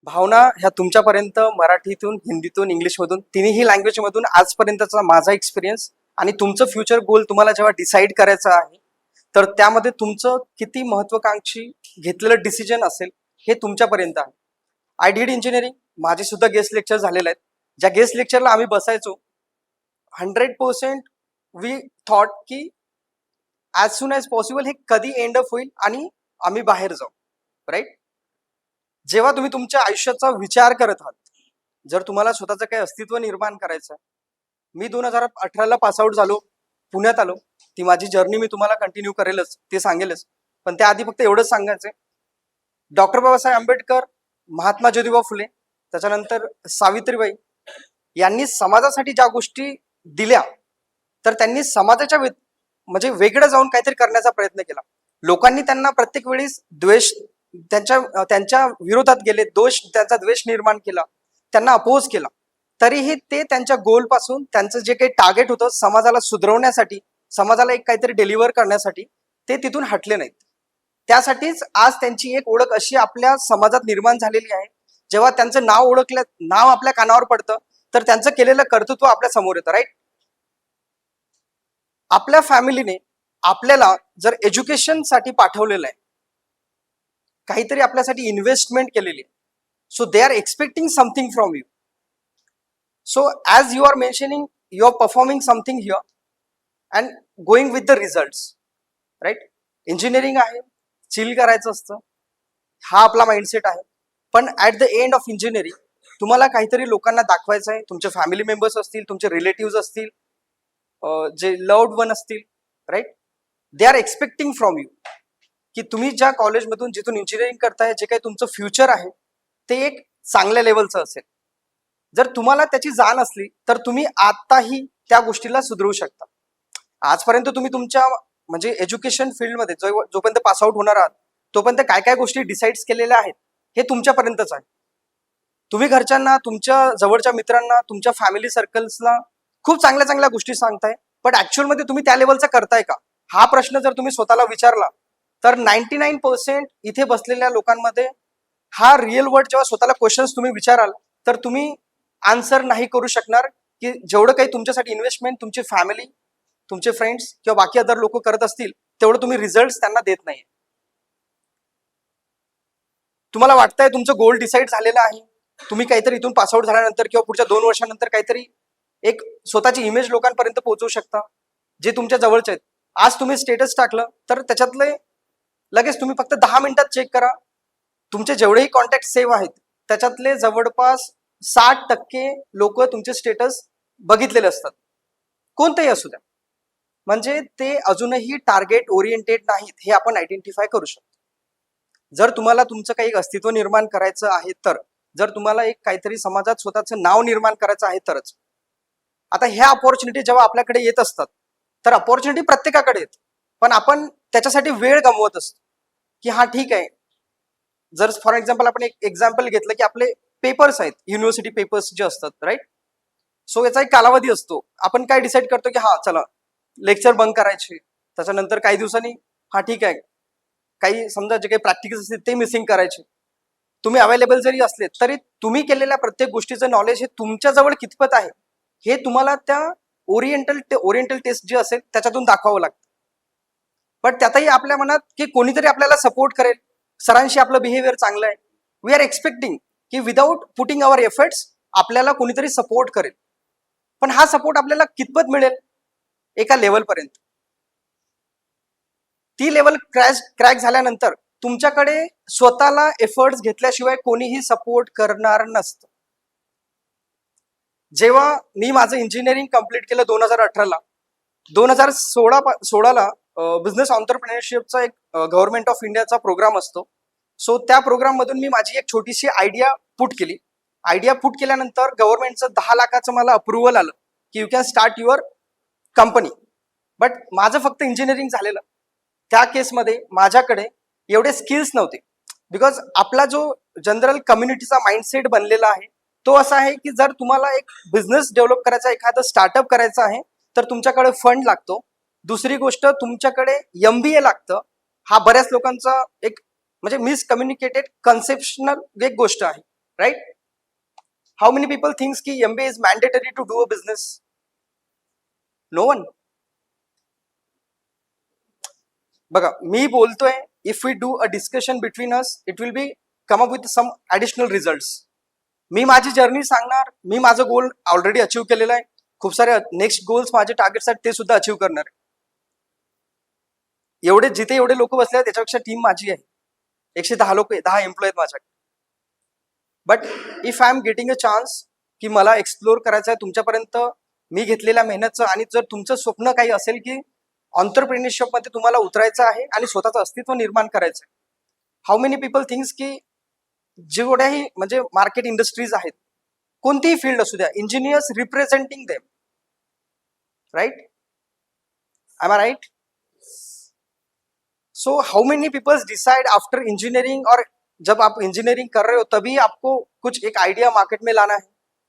भावना ह्या तुमच्यापर्यंत मराठीतून, हिंदीतून, इंग्लिशमधून तिन्ही लँग्वेजमधून आजपर्यंतचा माझा एक्सपिरियन्स आणि तुमचं फ्युचर गोल तुम्हाला जेव्हा डिसाईड करायचं आहे, तर त्यामध्ये तुमचं किती महत्वाकांक्षी घेतलेलं डिसिजन असेल हे तुमच्यापर्यंत आहे. आय डिड इंजिनिअरिंग, माझे सुद्धा गेस्ट लेक्चर झालेले आहेत. ज्या गेस्ट लेक्चरला आम्ही बसायचो 100% वी थॉट की ॲज सून ॲज पॉसिबल हे कधी एंड अप होईल आणि आम्ही बाहेर जाऊ, राईट. जेव्हा तुम्ही तुमच्या आयुष्याचा विचार करत आहात, जर तुम्हाला स्वतःचं काही अस्तित्व निर्माण करायचं आहे, मी 2018ला पासआउट झालो, पुण्यात आलो. ती माझी जर्नी मी तुम्हाला कंटिन्यू करेलच, ते सांगेलच. पण त्याआधी फक्त एवढंच सांगायचंय, डॉक्टर बाबासाहेब आंबेडकर, महात्मा ज्योतिबा फुले, त्याच्यानंतर सावित्रीबाई यांनी समाजासाठी ज्या गोष्टी दिल्या, तर त्यांनी समाजाच्या म्हणजे वेगळं जाऊन काहीतरी करण्याचा प्रयत्न केला. लोकांनी त्यांना प्रत्येक वेळेस द्वेष, त्यांच्या विरोधात गेले, त्यांचा द्वेष निर्माण केला, त्यांना अपोज केला. तरीही ते त्यांच्या गोल पासून, त्यांचं जे काही टार्गेट होतं समाजाला सुधरवण्यासाठी, समाजाला एक काहीतरी डिलिव्हर करण्यासाठी, ते तिथून हटले नाहीत. त्यासाठीच आज त्यांची एक ओळख अशी आपल्या समाजात निर्माण झालेली आहे. जेव्हा त्यांचं नाव आपल्या कानावर पडतं, तर त्यांचं केलेलं कर्तृत्व आपल्या समोर येतं, राईट. आपल्या फॅमिलीने आपल्याला जर एज्युकेशनसाठी पाठवलेलं आहे, काहीतरी आपल्यासाठी इन्व्हेस्टमेंट केलेली आहे, so they are expecting something from you. So as you are mentioning, you are performing something here and going with the results, right. Engineering आहे, चिल करायचं असतं, हा आपला माइंडसेट आहे. पण at the end of engineering तुम्हाला काहीतरी लोकांना दाखवायचं आहे. तुमचे फॅमिली मेंबर्स असतील, तुमचे रिलेटिव्ह असतील, जे लव्ड वन असतील, right. They are expecting from you की तुम्ही ज्या कॉलेजमधून, जिथून इंजिनिअरिंग करताय, जे काही तुमचं फ्युचर आहे ते एक चांगल्या लेवलचं असेल. जर तुम्हाला त्याची जाण असली तर तुम्ही आताही त्या गोष्टीला सुधरवू शकता. आजपर्यंत तुम्ही तुमच्या म्हणजे एज्युकेशन फील्डमध्ये जोपर्यंत पासआउट होणार आहात, तोपर्यंत काय काय गोष्टी डिसाईड केलेल्या आहेत हे तुमच्यापर्यंतच आहे. तुम्ही घरच्यांना, तुमच्या जवळच्या मित्रांना, तुमच्या फॅमिली सर्कल्सला खूप चांगल्या चांगल्या गोष्टी सांगताय, पण ऍक्च्युअल मध्ये तुम्ही त्या लेवलचा करताय का, हा प्रश्न जर तुम्ही स्वतःला विचारला, तर 99% इथे बसलेल्या लोकांमध्ये हा रिअल वर्ड जेव्हा स्वतःला क्वेश्चन्स तुम्ही विचाराल, तर तुम्ही आन्सर नाही करू शकणार की जेवढं काही तुमच्यासाठी इन्व्हेस्टमेंट तुमची फॅमिली, तुमचे फ्रेंड्स किंवा बाकी अदर लोक करत असतील, तेवढं तुम्ही रिझल्ट त्यांना देत नाही. तुम्हाला वाटतंय तुमचं गोल डिसाईड झालेलं आहे, तुम्ही काहीतरी इथून पासआउट झाल्यानंतर किंवा पुढच्या 2 वर्षानंतर काहीतरी एक स्वतःची इमेज लोकांपर्यंत पोहोचवू शकता, जे तुमच्या जवळचे आहेत. आज तुम्ही स्टेटस टाकलं, तर त्याच्यातले लगेच तुम्ही फक्त 10 मिनिटात चेक करा, तुमचे जेवढेही कॉन्टॅक्ट सेव्ह आहेत त्याच्यातले जवळपास 60% लोक तुमचे स्टेटस बघितलेले असतात, कोणतेही असू द्या. म्हणजे ते अजूनही टार्गेट ओरिएंटेड नाहीत, हे आपण आयडेंटिफाय करू शकतो. जर तुम्हाला तुमचं काही अस्तित्व निर्माण करायचं आहे, तर जर तुम्हाला एक काहीतरी समाजात स्वतःचं नाव निर्माण करायचं आहे तरच. आता ह्या अपॉर्च्युनिटी जेव्हा आपल्याकडे येत असतात, तर अपॉर्च्युनिटी प्रत्येकाकडे येत, पण आपण त्याच्यासाठी वेळ गमवत असतो की हा ठीक आहे. जर फॉर एक्झाम्पल आपण एक एक्झाम्पल घेतलं की आपले पेपर्स आहेत, युनिव्हर्सिटी पेपर्स जे असतात, राईट. सो याचा एक कालावधी असतो. आपण काय डिसाईड करतो की हा चला लेक्चर बंक करायचे, त्याच्यानंतर काही दिवसांनी हा ठीक आहे, काही समजा जे काही प्रॅक्टिकल्स असतील ते मिसिंग करायचे. तुम्ही अवेलेबल जरी असले तरी तुम्ही केलेल्या प्रत्येक गोष्टीचं नॉलेज हे तुमच्याजवळ कितपत आहे हे तुम्हाला त्या ओरिएंटल टेस्ट जे असेल त्याच्यातून दाखवावं लागतं. पण त्यातही आपल्या मनात की कोणीतरी आपल्याला सपोर्ट करेल, सरांशी आपलं बिहेवियर चांगलं आहे, वी आर एक्सपेक्टिंग की विदाऊट पुटिंग अवर एफर्ट्स आपल्याला कोणीतरी सपोर्ट करेल. पण हा सपोर्ट आपल्याला कितपत मिळेल, एका लेवलपर्यंत. ती लेवल क्रॅक झाल्यानंतर तुमच्याकडे स्वतःला एफर्ट्स घेतल्याशिवाय कोणीही सपोर्ट करणार नसतं. जेव्हा मी माझं इंजिनिअरिंग कंप्लीट केलं 2018ला, 2016ला बिझनेस ऑन्टरप्रेन्योरशिपचा एक गव्हर्नमेंट ऑफ इंडियाचा प्रोग्राम असतो. सो त्या प्रोग्राम मधून मी माझी एक छोटीशी आयडिया पुट केली. आयडिया पुट केल्यानंतर गव्हर्नमेंटचं 10 लाखाचं मला अप्रुव्हल आलं की you can start your company. But माझं फक्त इंजिनिअरिंग झालेलं. त्या केसमध्ये माझ्याकडे एवढे स्किल्स नव्हते, बिकॉज आपला जो जनरल कम्युनिटीचा माइंडसेट बनलेला आहे तो असा आहे की जर तुम्हाला एक बिझनेस डेव्हलप करायचा, एखादं स्टार्टअप करायचं आहे, तर तुमच्याकडे फंड लागतो. दुसरी गोष्ट, तुमच्याकडे MBA लागतं. हा बऱ्याच लोकांचा एक म्हणजे मिसकम्युनिकेटेड कन्सेप्शनल एक गोष्ट आहे. Right? How many people thinks की MBA is mandatory to do a business? No one. बघा, मी बोलतोय, if we do a discussion between us, it will be come up with some additional result. मी माझी जर्नी सांगणार, मी माझं गोल already achieve केलेलं आहे, खूप सारे नेक्स्ट गोल्स माझे टार्गेट्स आहेत ते सुद्धा अचीव करणार आहे. एवढे जिथे एवढे लोक बसले आहेत त्याच्यापेक्षा टीम माझी आहे, 110 लोक, 10 एम्प्लॉय आहेत माझ्याकडे. But if I am getting a chance की मला एक्सप्लोर करायचं आहे तुमच्यापर्यंत मी घेतलेल्या मेहनतचं, आणि जर तुमचं स्वप्न काही असेल की ऑन्टरप्रेन्योरशिप मध्ये तुम्हाला उतरायचं आहे आणि स्वतःचं अस्तित्व निर्माण करायचं आहे, हाऊ मेनी पीपल थिंक्स की जेवढ्याही म्हणजे मार्केट इंडस्ट्रीज आहेत, कोणतीही फील्ड असू द्या, engineers representing them, right? Am I right? So how many peoples decide after engineering, और जब आप इंजीनियरिंग कर रहे हो तभी आपको कुछ एक आइडिया मार्केट में लाना है.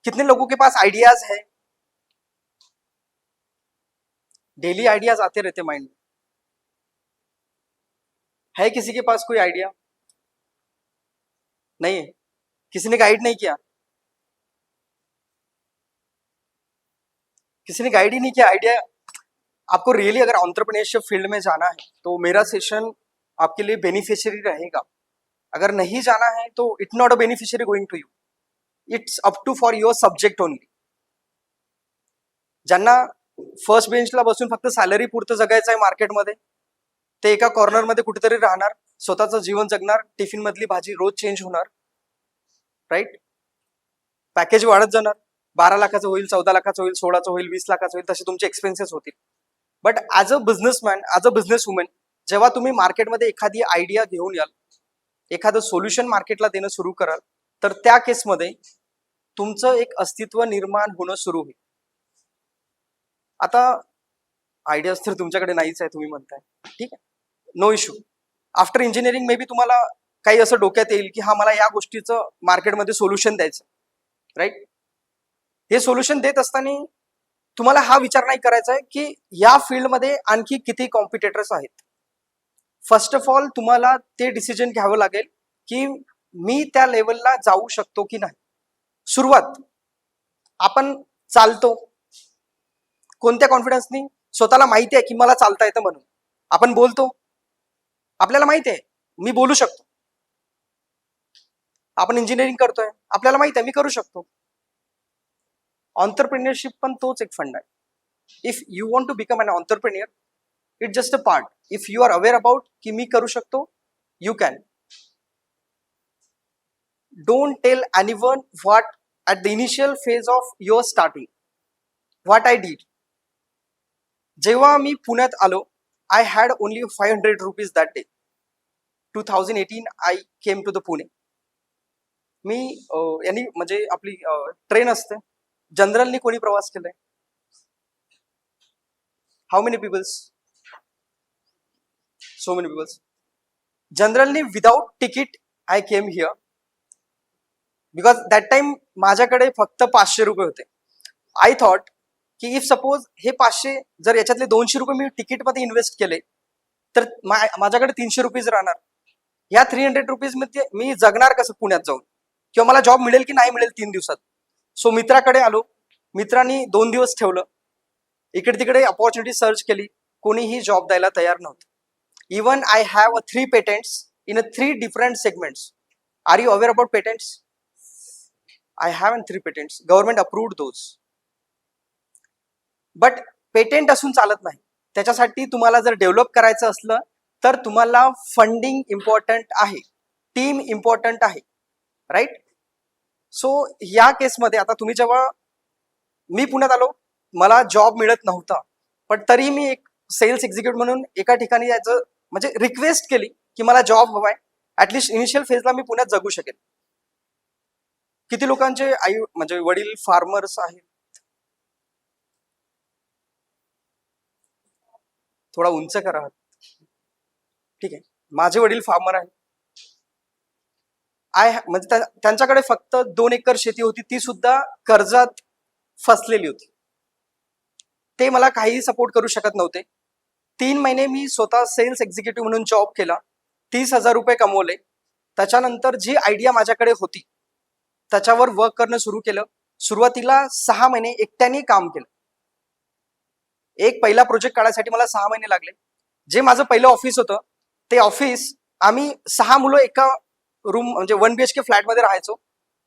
कितने लोगों के पास आइडियाज है? डेली आइडियाज आते रहते माइंड में. है किसी के पास कोई आइडिया? नहीं है? किसी ने गाइड नहीं किया? किसी ने गाइड ही नहीं किया आइडिया. आपको रियली अगर एंटरप्रेन्योरशिप फील्ड में जाना है तो मेरा सेशन आपके लिए बेनिफिशियरी रहेगा. अगर नहीं जाना है तो it not a beneficiary going to you, it's up to for your subject only. ज्यांना फर्स्ट बेंचला बसून फक्त सॅलरी पुरतं जगायचं आहे मार्केटमध्ये, ते एका कॉर्नरमध्ये कुठेतरी राहणार, स्वतःचं जीवन जगणार, टिफिन मधली भाजी रोज चेंज होणार, राईट? पॅकेज वाढत जाणार, 12 लाखाचं होईल, 14 लाखाचं होईल, 16चं होईल, 20 लाखाचं होईल, तसे तुमचे एक्सपेन्सेस होतील. But as a businessman, as a business woman, जेव्हा तुम्ही मार्केटमध्ये एखादी आयडिया घेऊन याल, एखादं सोल्युशन मार्केटला देणं सुरू कराल, तर त्या केसमध्ये तुमचं एक अस्तित्व निर्माण होणं सुरू होईल. आता आयडियाज तर तुमच्याकडे नाहीच आहे तुम्ही म्हणताय, ठीक आहे, no issue. After engineering maybe तुम्हाला काही असं डोक्यात येईल की हा मला या गोष्टीचं मार्केटमध्ये सोल्युशन द्यायचं, राईट? हे सोल्युशन देत असताना तुम्हाला हा विचार नाही करायचा आहे की या फील्डमध्ये आणखी किती कॉम्पिटिटर्स आहेत. फर्स्ट ऑफ ऑल तुम्हाला ते डिसिजन घ्यावं लागेल की मी त्या लेवलला जाऊ शकतो की नाही. सुरुवात आपण चालतो कोणत्या कॉन्फिडन्सनी? स्वतःला माहिती आहे की मला चालता येतं म्हणून आपण बोलतो. आपल्याला माहिती आहे मी बोलू शकतो. आपण इंजिनिअरिंग करतोय, आपल्याला माहिती आहे मी करू शकतो. ऑन्टरप्रेन्योरशिप पण तोच एक फंड आहे. If you want to become an entrepreneur, it just a part. If you are aware about की मी करू शकतो, you can. Don't tell anyone what at the initial phase of your starting, what I did. जेव्हा मी पुण्यात आलो, I had only 500 rupees that day. 2018 I came to the Pune. मी यांनी म्हणजे आपली ट्रेन असते, जनरलनी कोणी प्रवास केलाय? How many peoples? So many peoples. जनरलनी without ticket I came here, because that time माझ्याकडे फक्त 500 रुपये होते. आय थॉट की इफ सपोज हे 500 जर याच्यातले 200 रुपये मी तिकीटमध्ये इन्व्हेस्ट केले तर माझ्याकडे 300 रुपीज राहणार. या 300 रुपीज मध्ये मी जगणार कसं पुण्यात जाऊन, किंवा मला जॉब मिळेल की नाही मिळेल 3 दिवसात. सो मित्राकडे आलो, मित्रांनी 2 दिवस ठेवलं, इकडे तिकडे अपॉर्च्युनिटी सर्च केली, कोणीही जॉब द्यायला तयार नव्हतं. Even I have 3 patents in 3 different segments. Are you aware about patents? I have 3 patents. Government approved those. But patent असून चालत नाही. त्याच्यासाठी तुम्हाला जर डेव्हलप करायचं असलं तर तुम्हाला फंडिंग इम्पॉर्टंट आहे, टीम इम्पॉर्टंट आहे, राईट? सो या केसमध्ये आता तुम्ही जेव्हा मी पुण्यात आलो, मला जॉब मिळत नव्हता, पण तरी मी एक सेल्स एक्झिक्युटिव्ह म्हणून एका ठिकाणी यायचं म्हणजे रिक्वेस्ट केली की मला जॉब हवाय, ऍटलिस्ट इनिशियल फेजला मी पुण्यात जगू शकेल. किती लोकांचे आई म्हणजे वडील फार्मर्स आहेत? थोडा उंच करा, ठीक आहे. माझे वडील फार्मर आहेत. म्हणजे त्यांच्याकडे फक्त 2 एकर शेती होती, ती सुद्धा कर्जात फसलेली होती. ते मला काहीही सपोर्ट करू शकत नव्हते. 3 महिने मी स्वतः सेल्स एक्झिक्युटिव्ह म्हणून जॉब केला, 30,000 रुपये कमवले. त्याच्यानंतर जी आयडिया माझ्याकडे होती त्याच्यावर वर्क करणं सुरू केलं. सुरुवातीला 6 महिने एकट्याने काम केलं. एक पहिला प्रोजेक्ट काढायसाठी मला 6 महिने लागले. जे माझं पहिलं ऑफिस होतं ते ऑफिस आम्ही 6 मुलं एका रूम म्हणजे 1 BHK फ्लॅटमध्ये राहायचो.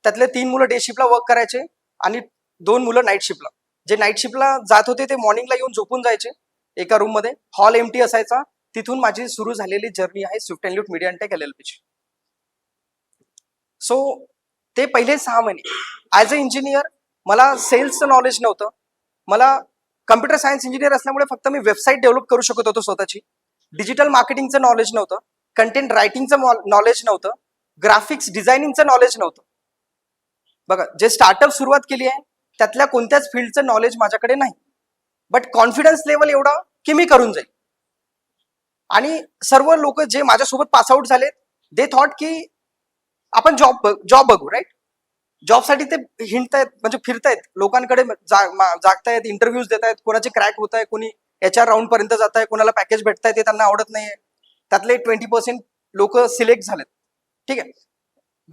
त्यातले 3 मुलं डे शिफ्टला वर्क करायचे आणि 2 मुलं नाईट शिफ्टला. जे नाईट शिफ्टला जात होते ते मॉर्निंगला येऊन झोपून जायचे एका रूम मध्ये. हॉल एम्प्टी असायचा. तिथून माझी सुरू झालेली जर्नी आहे Swift and Lift media take LLP ची. सो ते पहिले 6 महिने ऍज अ इंजिनियर मला सेल्सचं नॉलेज नव्हतं. मला कम्प्युटर सायन्स इंजिनियर असल्यामुळे फक्त मी वेबसाईट डेव्हलप करू शकत होतो स्वतःची. डिजिटल मार्केटिंगचं नॉलेज नव्हतं, कंटेंट रायटिंगचं नॉलेज नव्हतं, ग्राफिक्स डिझायनिंगचं नॉलेज नव्हतं. बघा, जे स्टार्टअप सुरुवात केली आहे त्यातल्या कोणत्याच फील्डचं नॉलेज माझ्याकडे नाही. बट कॉन्फिडन्स लेवल एवढा की मी करून जाईल. आणि सर्व लोक जे माझ्यासोबत पासआउट झाले दे थॉट की आपण जॉब बघू, राईट. जॉबसाठी ते हिंडतायत म्हणजे फिरतायत लोकांकडे, जागतायत, इंटरव्ह्यूज देत आहेत, कोणाचे क्रॅक होत आहे, कोणी HR राऊंड पर्यंत जात आहे, कोणाला पॅकेज भेटताय ते त्यांना आवडत नाहीये. त्यातले 20% लोक सिलेक्ट झालेत, ठीक आहे.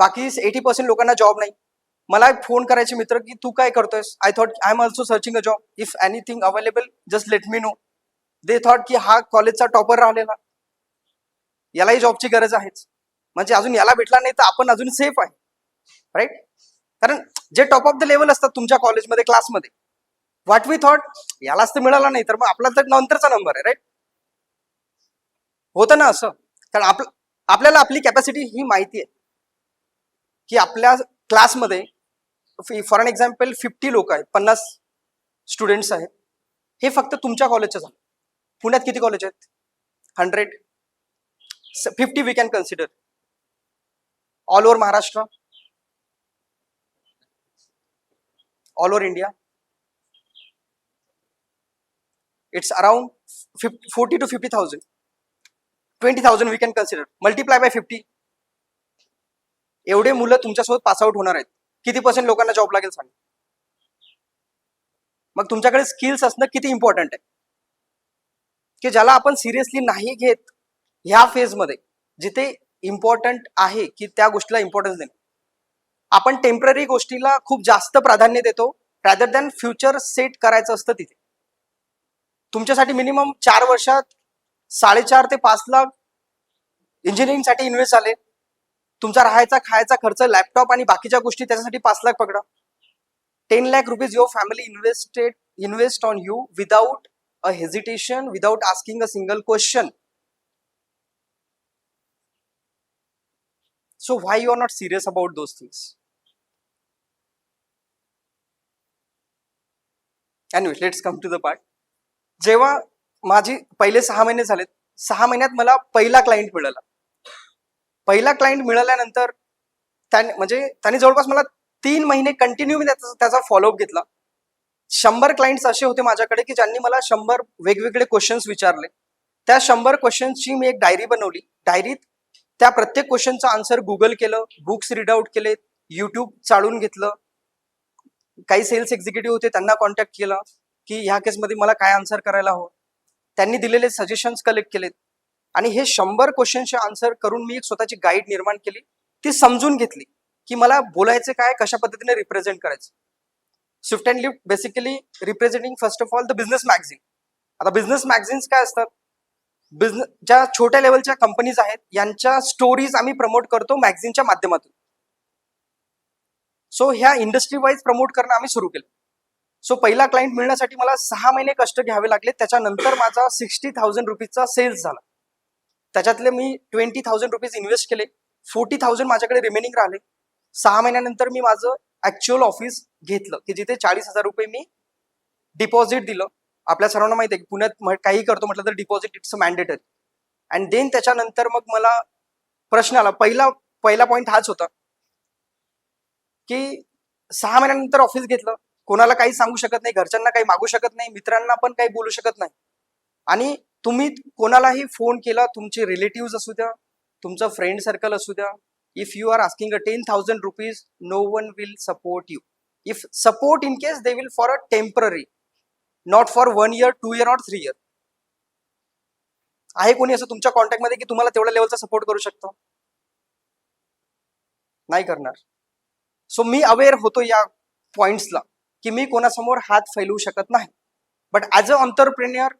बाकी 80% लोकांना जॉब नाही. मला एक फोन करायचे मित्र की तू काय करतोयस. I thought I am also searching a job. If anything available just let me know. They thought की हा कॉलेजचा टॉपर राहिलेला, यालाही जॉबची गरज आहेच, म्हणजे अजून याला भेटला नाही तर आपण अजून सेफ आहे, राईट. कारण जे टॉप ऑफ द लेवल असतात तुमच्या कॉलेजमध्ये क्लासमध्ये, व्हॉट वी थॉट यालाच तर मिळाला नाही तर मग आपला तर नंतरचा नंबर आहे, राईट. होतं ना असं. कारण आपल्याला आपली कॅपॅसिटी ही माहिती आहे की आपल्या क्लासमध्ये फॉर एन एक्झाम्पल 50 लोक आहेत, 50 स्टुडंट्स आहेत. हे फक्त तुमच्या कॉलेजचं झालं. पुण्यात किती कॉलेज आहेत? 100, 50 we can consider. All over Maharashtra, all over India, it's around 40 to 50,000, 20,000 we can consider, multiply by 50. एवढे मुलं तुमच्यासोबत पासआउट होणार आहेत. किती % लोकांना जॉब लागेल सांग. मग तुमच्याकडे स्किल्स असणं किती इम्पॉर्टंट आहे की ज्याला आपण सिरियसली नाही घेत ह्या फेजमध्ये, जिथे इम्पॉर्टंट आहे की त्या गोष्टीला इम्पॉर्टन्स देणं. आपण टेम्पररी गोष्टीला खूप जास्त प्राधान्य देतो रॅदर दॅन फ्युचर सेट करायचं असतं. तिथे तुमच्यासाठी मिनिमम 4 वर्षात 4.5 ते 5 लाख इंजिनिअरिंगसाठी इन्व्हेस्ट झाले. तुमचा राहायचा खायचा खर्च, लॅपटॉप आणि बाकीच्या गोष्टी त्याच्यासाठी 5 लाख पकडा. 10 lakh rupees your family invest on you without a hesitation, without asking a single question. So why you are not serious about those things? Anyway, let's come to the part. जेव्हा माझी पहिले 6 महिने झालेत, 6 महिन्यात मला पहिला क्लायंट मिळाला. पहिला क्लायंट मिळाल्यानंतर त्याने जवळपास मला 3 महिने कंटिन्यू मी त्याचा फॉलोअप घेतला. 100 क्लायंट्स असे होते माझ्याकडे की ज्यांनी मला 100 वेगवेगळे क्वेश्चन्स विचारले. त्या 100 क्वेश्चन्सची मी एक डायरी बनवली. डायरीत त्या प्रत्येक क्वेश्चनचं आन्सर गुगल केलं, बुक्स रीड आउट केले, युट्यूब चालून घेतलं. काही सेल्स एक्झिक्युटिव्ह होते त्यांना कॉन्टॅक्ट केला की ह्या केसमध्ये मला काय आन्सर करायला हवं. त्यांनी दिलेले सजेशन्स कलेक्ट केलेत आणि हे 100 क्वेश्चनचे आन्सर करून मी एक स्वतःची गाईड निर्माण केली. ती समजून घेतली की मला बोलायचं काय, कशा पद्धतीने रिप्रेझेंट करायचं. Swift and lift basically representing first of all the business magazine. आता बिझनेस मॅगझिन्स काय असतात? बिझनेस ज्या छोट्या लेवलच्या कंपनीज आहेत यांच्या स्टोरीज आम्ही प्रमोट करतो मॅगझिनच्या माध्यमातून. सो ह्या इंडस्ट्री वाईज प्रमोट करणं आम्ही सुरू केलं. सो पहिला क्लायंट मिळण्यासाठी मला 6 महिने कष्ट घ्यावे लागले. त्याच्यानंतर माझा 60,000 रुपीजचा सेल्स झाला. त्याच्यातले मी 20,000 रुपीज इन्व्हेस्ट केले. 40,000 माझ्याकडे रिमेनिंग राहिले. 6 महिन्यानंतर मी माझं ऍक्च्युअल ऑफिस घेतलं की जिथे 40,000 रुपये मी डिपॉझिट दिलं. आपल्या सर्वांना माहिती आहे की पुण्यात काही करतो म्हटलं तर deposit it's mandatory. And then त्याच्यानंतर मग मला प्रश्न आला. पहिला पॉईंट हाच होता की 6 महिन्यानंतर ऑफिस घेतलं, कोणाला काही सांगू शकत नाही, घरच्यांना काही मागू शकत नाही, मित्रांना पण काही बोलू शकत नाही. आणि तुम्ही कोणालाही फोन केला, तुमचे रिलेटिव्ह असू द्या, तुमचं फ्रेंड सर्कल असू द्या, if you are asking a 10,000 rupees no one will support you. If support in case they will for a temporary, not for 1 year, 2 year or 3 year. आहे कोणी असं तुमच्या कॉन्टॅक्टमध्ये की तुम्हाला तेवढ्या लेवलचा सपोर्ट करू शकतो? नाही करणार. सो मी अवेअर होतो या पॉइंट्सला की मी कोणासमोर हात फैलवू शकत नाही. But as a entrepreneur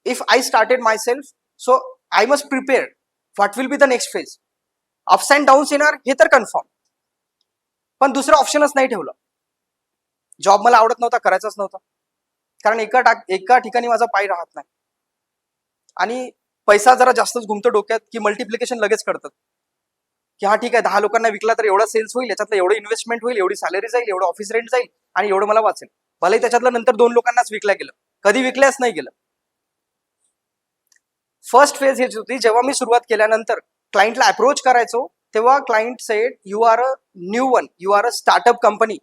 if I started my self, so I must prepare what will be the next phase. Ups and downs येणार हे तर कन्फर्म, पण दुसरं ऑप्शनच नाही ठेवलं. जॉब मला आवडत नव्हता, करायचाच नव्हता, कारण एका ठिकाणी माझा पाय राहत नाही. आणि पैसा जरा जास्तच घुमतो डोक्यात की मल्टिप्लिकेशन लगेच करतात की हा ठीक आहे, 10 लोकांना विकला तर एवढा सेल्स होईल, याच्यातलं एवढं इन्व्हेस्टमेंट होईल, एवढी सॅलरी जाईल, एवढं ऑफिस रेंट जाईल आणि एवढं मला वाचेल. भलेही त्याच्यातलं नंतर 2 लोकांनाच विकल्या गेलं, कधी विकल्याच नाही गेलं. फर्स्ट फेज हेच होती. जेव्हा मी सुरुवात केल्यानंतर क्लायंटला अप्रोच करायचो तेव्हा client said, you are a new one, you are a startup company,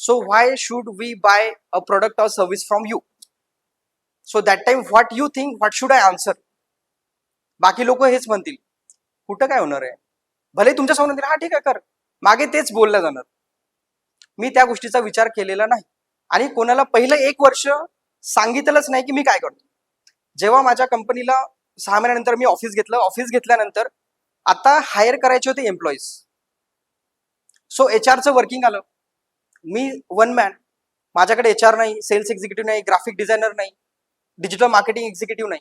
so why should we buy a product or service from you. So that time what you think, what should I answer. बाकी लोक हेच म्हणतील, कुठं काय होणार आहे, भले तुमच्या समोर म्हणतील हा ठीक आहे कर, मागे तेच बोललं जाणार. मी त्या गोष्टीचा विचार केलेला नाही आणि कोणाला पहिलं 1 वर्ष सांगितलंच नाही की मी काय करतो. जेव्हा माझ्या कंपनीला 6 महिन्यानंतर मी ऑफिस घेतलं, ऑफिस घेतल्यानंतर आता हायर करायचे होते एम्प्लॉईज. सो HR वर्किंग आलं. मी वन मॅन, माझ्याकडे HR नाही, सेल्स एक्झिक्युटिव्ह नाही, ग्राफिक डिझायनर नाही, डिजिटल मार्केटिंग एक्झिक्युटिव्ह नाही.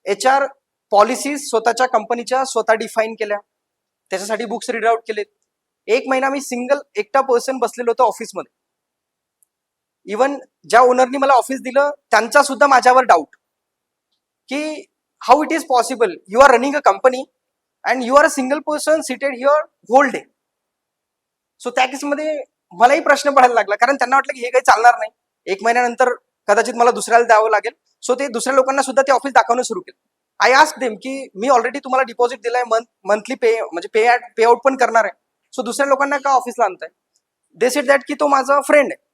HR पॉलिसीज स्वतःच्या कंपनीच्या स्वतः डिफाईन केल्या, त्याच्यासाठी बुक्स रीड आउट केलेत. 1 महिना मी सिंगल एकटा पर्सन बसलेलो होतो ऑफिसमध्ये. इवन ज्या ओनरनी मला ऑफिस दिलं त्यांचा सुद्धा माझ्यावर डाऊट की how it is possible, you are running a company and you are a single person seated here whole day. So त्या केसमध्ये मलाही प्रश्न पडायला लागला, कारण त्यांना वाटलं की हे काही चालणार नाही, 1 महिन्यानंतर कदाचित मला दुसऱ्याला द्यावं लागेल. सो ते दुसऱ्या लोकांना सुद्धा ते ऑफिस दाखवणं सुरू केलं. आय आस्क देम की मी ऑलरेडी तुम्हाला डिपॉझिट दिलाय, मंथली पे म्हणजे पे आउट पण करणार आहे, सो दुसऱ्या लोकांना का ऑफिसला आणताय. दे सेड दॅट की तो माझा फ्रेंड आहे.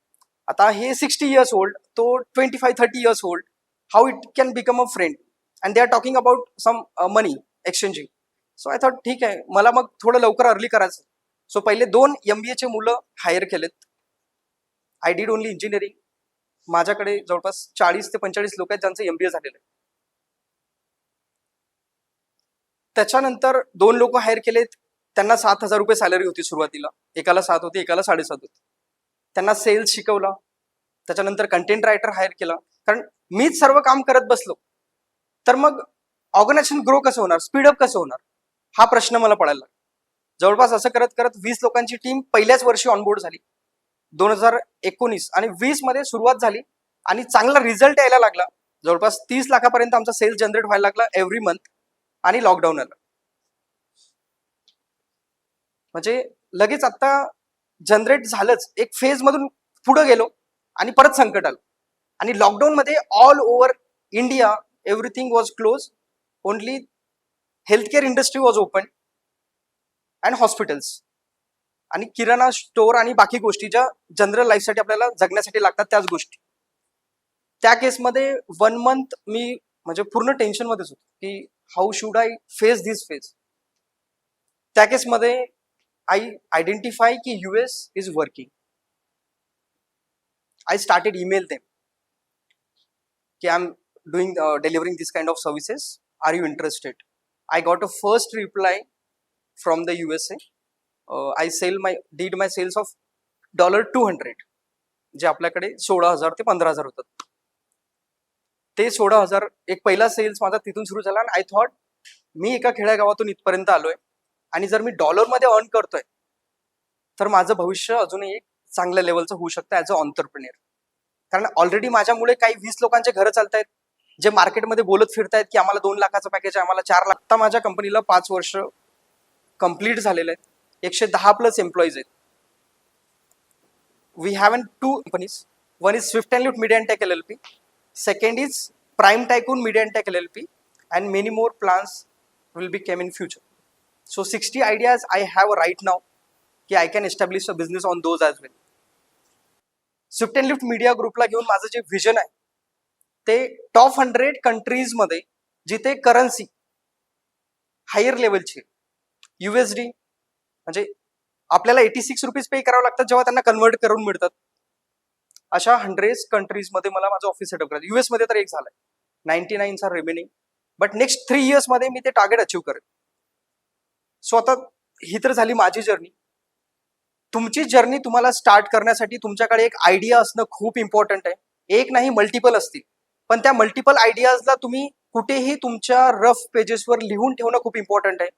आता हे 60 इयर्स ओल्ड, तो 25-30 years old, how it can become a friend, and they are talking about some money exchanging. So I thought ठीक आहे, मला मग थोडं लवकर अर्ली करायचं. सो पहिले 2 MBA चे मुलं हायर केलेत. I did only engineering. माझ्याकडे जवळपास 40 ते 45 लोक आहेत ज्यांचं MBA झालेलं आहे. त्याच्यानंतर 2 लोक हायर केलेत, त्यांना 7,000 रुपये सॅलरी होती सुरुवातीला. एकाला 7 होती, एकाला 7.5 होती. त्यांना सेल्स शिकवला, त्याच्यानंतर कंटेंट रायटर हायर केला. कारण मीच सर्व काम करत बसलो तर मग ऑर्गनायझेशन ग्रो कसं होणार, स्पीडअप कसं होणार, हा प्रश्न मला पडायला लागला. जवळपास असं करत करत 20 लोकांची टीम पहिल्याच वर्षी ऑनबोर्ड झाली 2019, आणि 20 मध्ये सुरुवात झाली आणि चांगला रिझल्ट यायला लागला. जवळपास 30 लाखापर्यंत आमचा सेल्स जनरेट व्हायला लागला एव्हरी मंथ. आणि लॉकडाऊन आलं, म्हणजे लगेच आता जनरेट झालंच, एक फेज मधून पुढे गेलो आणि परत संकट आलं. आणि लॉकडाऊन मध्ये all over India everything was close, only healthcare industry was open and hospitals आणि किराणा स्टोअर आणि बाकी गोष्टी ज्या जनरल लाईफसाठी आपल्याला जगण्यासाठी लागतात त्याच गोष्टी. त्या केसमध्ये 1 मंथ मी म्हणजे पूर्ण टेन्शन मध्येच होतो की how should I face this phase. त्या केसमध्ये आय आयडेंटिफाय की US is working. I started email them कि I'm doing delivering this kind of services. Are you interested? I got a first reply from the USA. I did my sales of $200, जे आपल्याकडे 16,000 ते 15,000 होतात. ते 16,000 एक पहिला cells माझा तिथून सुरू झाला. आणि आय थॉट मी एका खेड्यागावातून इथपर्यंत आलोय आणि जर मी डॉलरमध्ये अर्न करतोय तर माझं भविष्य अजूनही एक चांगल्या लेवलचं होऊ शकतं ऍज अ ऑन्टरप्रेन्युअर. कारण ऑलरेडी माझ्यामुळे काही 20 लोकांचे घरं चालतायत जे मार्केटमध्ये बोलत फिरतायत की आम्हाला 2 लाखाचं पॅकेज आहे, आम्हाला 4 लाख. आता माझ्या कंपनीला 5 वर्ष कंप्लीट झालेले आहेत, 110+ एम्प्लॉईज आहेत. We have 2 companies. One is Swift and Lift Media and Tech LLP, second is Prime Tycoon Media and Tech LLP, and many more plans will be came in future. So 60 ideas I have right now की I can establish a business on those as well. Swift and Lift Media ग्रुपला घेऊन माझं जे vision आहे ते top 100 कंट्रीजमध्ये जिथे currency higher लेवलची USD, म्हणजे आपल्याला 86 रुपीज पे करावं लागतात जेव्हा त्यांना कन्वर्ट करून मिळतात, अशा 100 कंट्रीजमध्ये मला माझं ऑफिस सेटअप करायचं. US मध्ये तर एक झालंय, 99 are remaining, but next 3 years मध्ये मी ते टार्गेट अचीव्ह करेन. सो आता ही तर झाली माझी जर्नी. तुमची जर्नी तुम्हाला स्टार्ट करण्यासाठी तुमच्याकडे एक आयडिया असणं खूप इम्पॉर्टंट आहे. एक नाही, मल्टिपल असतील, पण त्या मल्टिपल आयडियाजला तुम्ही कुठेही तुमच्या रफ पेजेसवर लिहून ठेवणं खूप इम्पॉर्टंट आहे.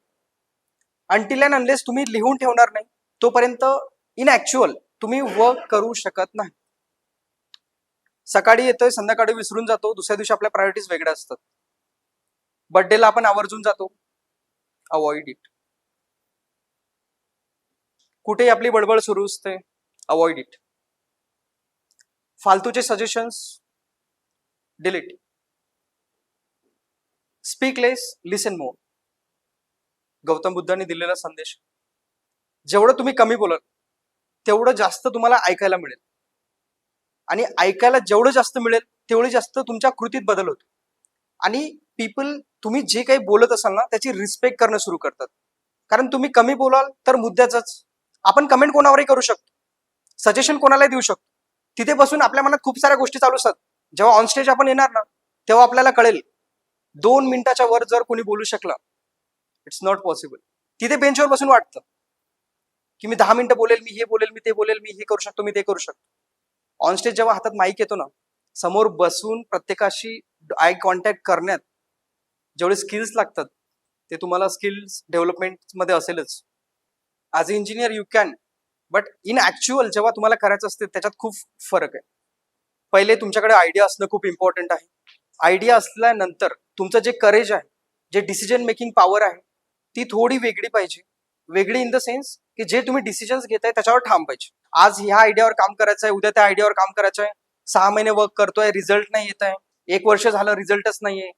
अनटिल अँड अनलेस तुम्ही लिहून ठेवणार नाही तोपर्यंत इन ऍक्च्युअल तुम्ही वर्क करू शकत नाही. सकाळी येतोय, संध्याकाळी विसरून जातो, दुसऱ्या दिवशी आपल्या प्रायोरिटीज वेगळ्या असतात. बर्थडेला आपण आवर्जून जातो, अवॉइड इट. कुठेही आपली बडबड सुरू असते, अवॉइड इट. फालतूचे suggestions delete. Speak less, listen more. Gautam बुद्धांनी दिलेला संदेश. जेवढं तुम्ही कमी बोलाल तेवढं जास्त तुम्हाला ऐकायला मिळेल, आणि ऐकायला जेवढं जास्त मिळेल तेवढे जास्त तुमच्या कृतीत बदल होतो. आणि पीपल तुम्ही जे काही बोलत असाल ना त्याची रिस्पेक्ट करणं सुरू करतात. कारण तुम्ही कमी बोलाल तर मुद्द्याच. आपण कमेंट कोणावरही करू शकतो, सजेशन कोणालाही देऊ शकतो. तिथे बसून आपल्या मनात खूप साऱ्या गोष्टी चालू असतात. जेव्हा ऑन स्टेज आपण येणार ना तेव्हा आपल्याला कळेल 2 मिनिटाच्या वर जर कोणी बोलू शकला, इट्स नॉट पॉसिबल. तिथे बेंचवर बसून वाटतं की मी 10 मिनिटं बोलेल, मी हे बोलेल, मी ते बोलेल, मी हे करू शकतो, मी ते करू शकतो. ऑन स्टेज जेव्हा हातात माईक येतो ना, समोर बसून प्रत्येकाशी आय कॉन्टॅक्ट करण्यात जेवढे स्किल्स लागतात ते तुम्हाला स्किल्स डेव्हलपमेंट मध्ये असेलच. As a engineer you can, but in actual जेव्हा तुम्हाला करायचं असते त्याच्यात खूप फरक आहे. पहिले तुमच्याकडे आयडिया असणं खूप इम्पॉर्टंट आहे. आयडिया असल्यानंतर तुमचं जे करेज आहे, जे डिसिजन मेकिंग पॉवर आहे, ती थोडी वेगळी पाहिजे. वेगळी इन द सेन्स की जे तुम्ही डिसिजन्स घेताय त्याच्यावर ठाम पाहिजे. आज ह्या आयडियावर काम करायचं आहे, उद्या त्या आयडियावर काम करायचं आहे. 6 महिने वर्क करतोय, रिझल्ट नाही येत आहे. 1 वर्ष झालं, रिझल्टच नाहीये.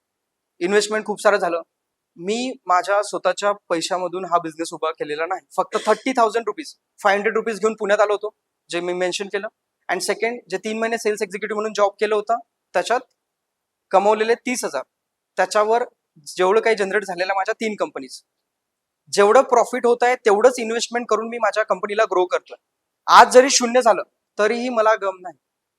इन्व्हेस्टमेंट खूप सारं झालं. मी माझ्या स्वतःच्या पैशामधून हा बिझनेस उभा केलेला नाही. फक्त 30,000 रुपीज, 500 रुपीज घेऊन पुण्यात आलो होतो, जे मी मेन्शन केलं. अँड सेकंड, जे 3 महिने सेल्स एक्झिक्युटिव्ह म्हणून जॉब केलं होतं त्याच्यात कमवलेले 30,000. त्याच्यावर जेवढं काही जनरेट झालेलं माझ्या 3 कंपनीज, जेवढं प्रॉफिट होत आहे तेवढंच इन्व्हेस्टमेंट करून मी माझ्या कंपनीला ग्रो करतोय. आज जरी शून्य झालं तरीही मला गम नाही.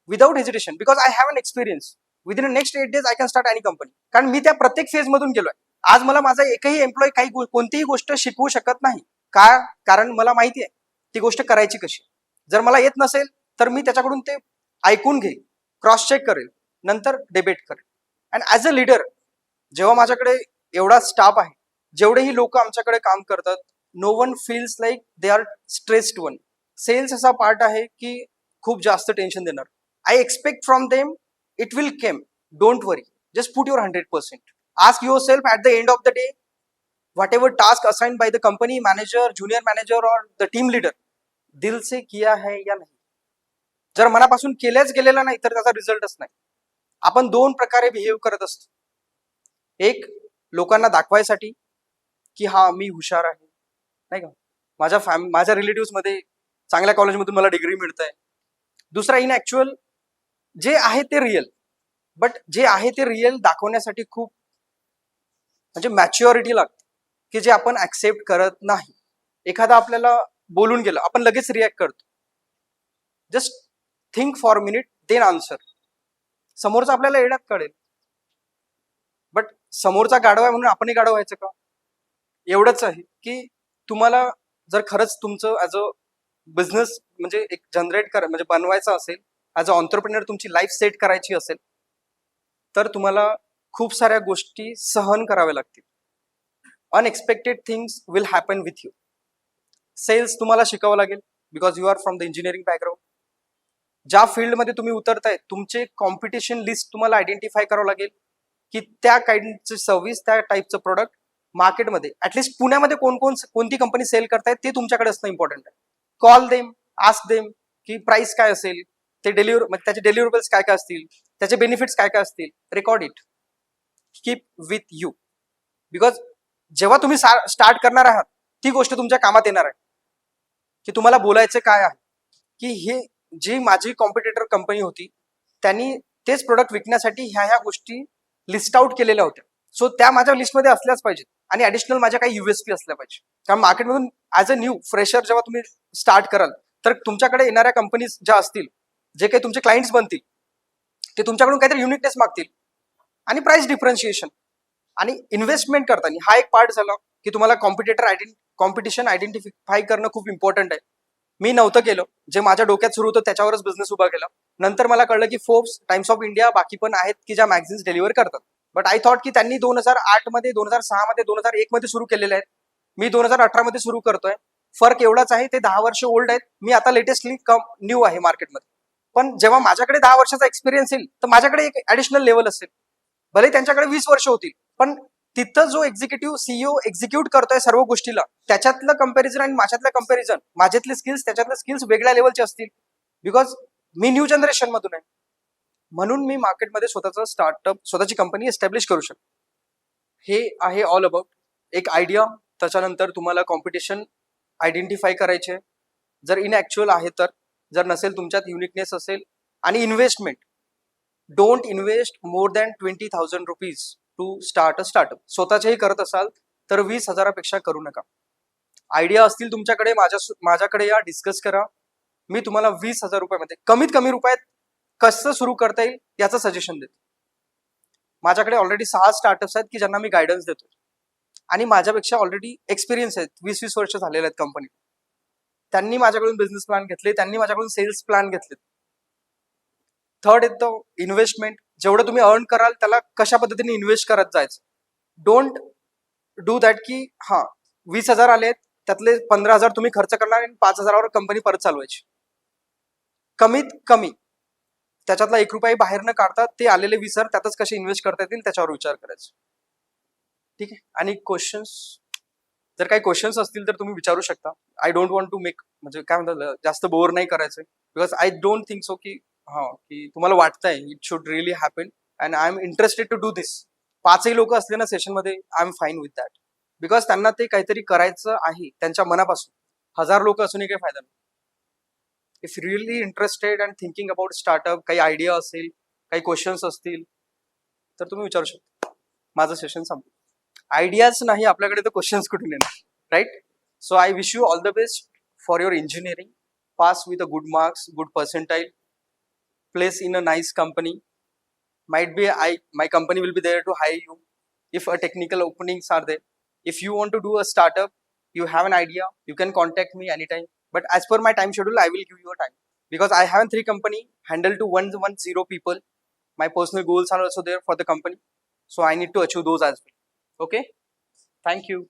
Without hesitation, because I have an experience. Within a next 8 days I can start any company. कारण मी त्या प्रत्येक फेज मधून गेलोय. आज मला माझा एकही एम्प्लॉय कोणतीही गोष्ट शिकवू शकत नाही. का? कारण मला माहिती आहे ती गोष्ट करायची कशी. जर मला येत नसेल तर मी त्याच्याकडून ते ऐकून घेईल, क्रॉस चेक करेल, नंतर डिबेट करेल. अँड ऍज अ लीडर, जेव्हा माझ्याकडे एवढा स्टाफ आहे, जेवढेही लोक आमच्याकडे काम करतात, no one feels like they are stressed one. Sales असा पार्ट आहे की खूप जास्त टेन्शन देणार. I expect from them, it will came. Don't worry, just put your 100%. Ask yourself at the end of the day, whatever task assigned by the company manager, junior manager or the team leader, दिल से KIA है या नाही. जर मनापासून केल्याच गेलेला नाही तर त्याचा रिझल्टच नाही. आपण 2 प्रकारे बिहेव करत असतो. एक, लोकांना दाखवायसाठी की हा मी हुशार आहे, नाही का, माझ्या रिलेटिव्ह मध्ये चांगल्या कॉलेजमधून मला डिग्री मिळत आहे. दुसरा, इन ऍक्च्युअल जे आहे ते रिअल. बट जे आहे ते रिअल दाखवण्यासाठी खूप म्हणजे मॅच्युरिटी लागते की जे आपण ऍक्सेप्ट करत नाही. एखादा आपल्याला बोलून गेलं, आपण लगेच रिॲक्ट करतो. Just think for minute, then answer. समोरचा आपल्याला येण्यात कळेल, बट समोरचा गाढव आहे म्हणून आपणही गाढव व्हायचं का? एवढंच आहे की तुम्हाला जर खरंच तुमचं ऍज अ बिझनेस म्हणजे एक जनरेट म्हणजे बनवायचं असेल, ऍज अ ऑन्टरप्रिनर तुमची लाईफ सेट करायची असेल, तर तुम्हाला खूप साऱ्या गोष्टी सहन कराव्या लागतील. Unexpected things will happen with you. Sales तुम्हाला शिकावं लागेल because you are from the engineering background. ज्या फील्डमध्ये तुम्ही उतरताय तुमचे कॉम्पिटिशन लिस्ट तुम्हाला आयडेंटिफाय करावं लागेल की त्या काइंडचे सर्व्हिस, त्या टाईपचं प्रोडक्ट मार्केटमध्ये ऍटलिस्ट पुण्यामध्ये कोणती कंपनी सेल करतायत ते तुमच्याकडे असणं इम्पॉर्टंट आहे. कॉल देम, आस्क देम की प्राइस काय असेल, ते म्हणजे त्याचे डेलिव्हरेबल्स काय काय असतील, त्याचे बेनिफिट्स काय काय असतील. Record it, keep with you. Because जेव्हा तुम्ही स्टार्ट करणार आहात ती गोष्ट तुमच्या कामात येणार आहे की तुम्हाला बोलायचं काय आहे. की हे जी माझी कॉम्पिटिटर कंपनी होती त्यांनी तेच प्रोडक्ट विकण्यासाठी ह्या गोष्टी लिस्ट आउट केलेल्या होत्या. सो त्या माझ्या लिस्टमध्ये असल्याच पाहिजेत आणि ऍडिशनल माझ्या काही युएसपी असल्या पाहिजे. कारण मार्केटमधून ऍज अ न्यू फ्रेशर जेव्हा तुम्ही स्टार्ट कराल तर तुमच्याकडे येणाऱ्या कंपनीज ज्या असतील, जे काही तुमचे क्लायंट्स बनतील, ते तुमच्याकडून काहीतरी युनिकनेस मागतील आणि प्राइस डिफरन्शिएशन. आणि इन्व्हेस्टमेंट करताना हा एक पार्ट झाला की तुम्हाला कॉम्पिटिशन आयडेंटिफाय करणं खूप इम्पॉर्टंट आहे. मी नव्हतं केलं, जे माझ्या डोक्यात सुरू होतं त्याच्यावरच बिझनेस उभा केला. नंतर मला कळलं की फोर्ब्स, टाइम्स ऑफ इंडिया, बाकी पण आहेत की ज्या मॅगझिन्स डिलिव्हर करतात. बट आय थॉट की त्यांनी 2008 मध्ये, 2006 मध्ये, 2001 मध्ये सुरू केलेले आहेत. मी 2018 मध्ये सुरू करतोय. फरक एवढाच आहे, ते 10 वर्ष ओल्ड आहेत, मी आता लेटेस्टली न्यू आहे मार्केटमध्ये. पण जेव्हा माझ्याकडे 10 वर्षाचा एक्सपिरियन्स येईल तर माझ्याकडे एक ऍडिशनल लेवल असेल. भले त्यांच्याकडे 20 वर्ष होतील, पण तिथं जो एक्झिक्युटिव्ह सीईओ एक्झिक्यूट करतोय सर्व गोष्टीला, त्याच्यातलं कंपॅरिझन आणि माझ्यातलं कंपॅरिझन, माझ्यातले स्किल्स त्याच्यातले स्किल्स वेगळ्या लेवलचे असतील. बिकॉज मी न्यू जनरेशन मधून आहे, म्हणून मी मार्केटमध्ये स्वतःचं स्टार्टअप, स्वतःची कंपनी एस्टॅब्लिश करू शकतो. हे आहे ऑल अबाउट एक आयडिया. त्याच्यानंतर तुम्हाला कॉम्पिटिशन आयडेंटिफाय करायचे, जर इन ऍक्च्युअल आहे तर, जर नसेल तुमच्यात युनिकनेस असेल. आणि investment, don't invest more than 20,000 rupees to start a startup. स्वतःच्याही करत असाल तर 20,000पेक्षा करू नका. आयडिया असतील तुमच्याकडे, माझ्याकडे या, डिस्कस करा. मी तुम्हाला 20,000 रुपयामध्ये कमीत कमी रुपयात कसं सुरू करता येईल याचं सजेशन देतो. माझ्याकडे ऑलरेडी 6 स्टार्टअप्स आहेत की ज्यांना मी गायडन्स देतो, आणि माझ्यापेक्षा ऑलरेडी एक्सपिरियन्स आहेत, 20-20 वर्ष झालेले आहेत कंपनी. त्यांनी माझ्याकडून बिझनेस प्लॅन घेतले, त्यांनी माझ्याकडून सेल्स प्लॅन घेतले. थर्ड येतं इन्व्हेस्टमेंट. जेवढं तुम्ही अर्न कराल त्याला कशा पद्धतीने इन्व्हेस्ट करत जायचं. डोंट डू दॅट की 20,000 आले, त्यातले 15,000 तुम्ही खर्च करणार आणि 5,000वर कंपनी परत चालवायची. कमीत कमी त्याच्यातला 1 रुपया बाहेर न काढता ते आलेले 20,000 त्यातच कसे इन्व्हेस्ट करता येतील त्याच्यावर विचार करायचा. ठीक आहे. आणि क्वेश्चन्स, जर काही क्वेश्चन्स असतील तर तुम्ही विचारू शकता. I don't want to make, म्हणजे काय म्हणतात, जास्त बोर नाही करायचं. Because I don't think so की की तुम्हाला वाटतंय it should really happen and I am interested to do this. 5ही लोक असले ना सेशनमध्ये, I am fine with that. Because त्यांना ते काहीतरी करायचं आहे त्यांच्या मनापासून. 1000 लोक असूनही काही फायदा नाही. If really interested and thinking about startup, काही आयडिया असेल, काही क्वेश्चन्स असतील तर तुम्ही विचारू शकता. माझं सेशन संपलं. आयडियाज नाही आपल्याकडे तर क्वेश्चन्स कुठून येणार, right? So I wish you all the best for your engineering. Pass with a good marks, good percentile, place in a nice company. Might be my company will be there to hire you if a technical openings are there. If you want to do a startup, you have an idea, you can contact me anytime. But as per my time schedule, I will give you a time, because I have 3 company handle to 110 people. My personal goals are also there for the company, so I need to achieve those as well. Okay, thank you.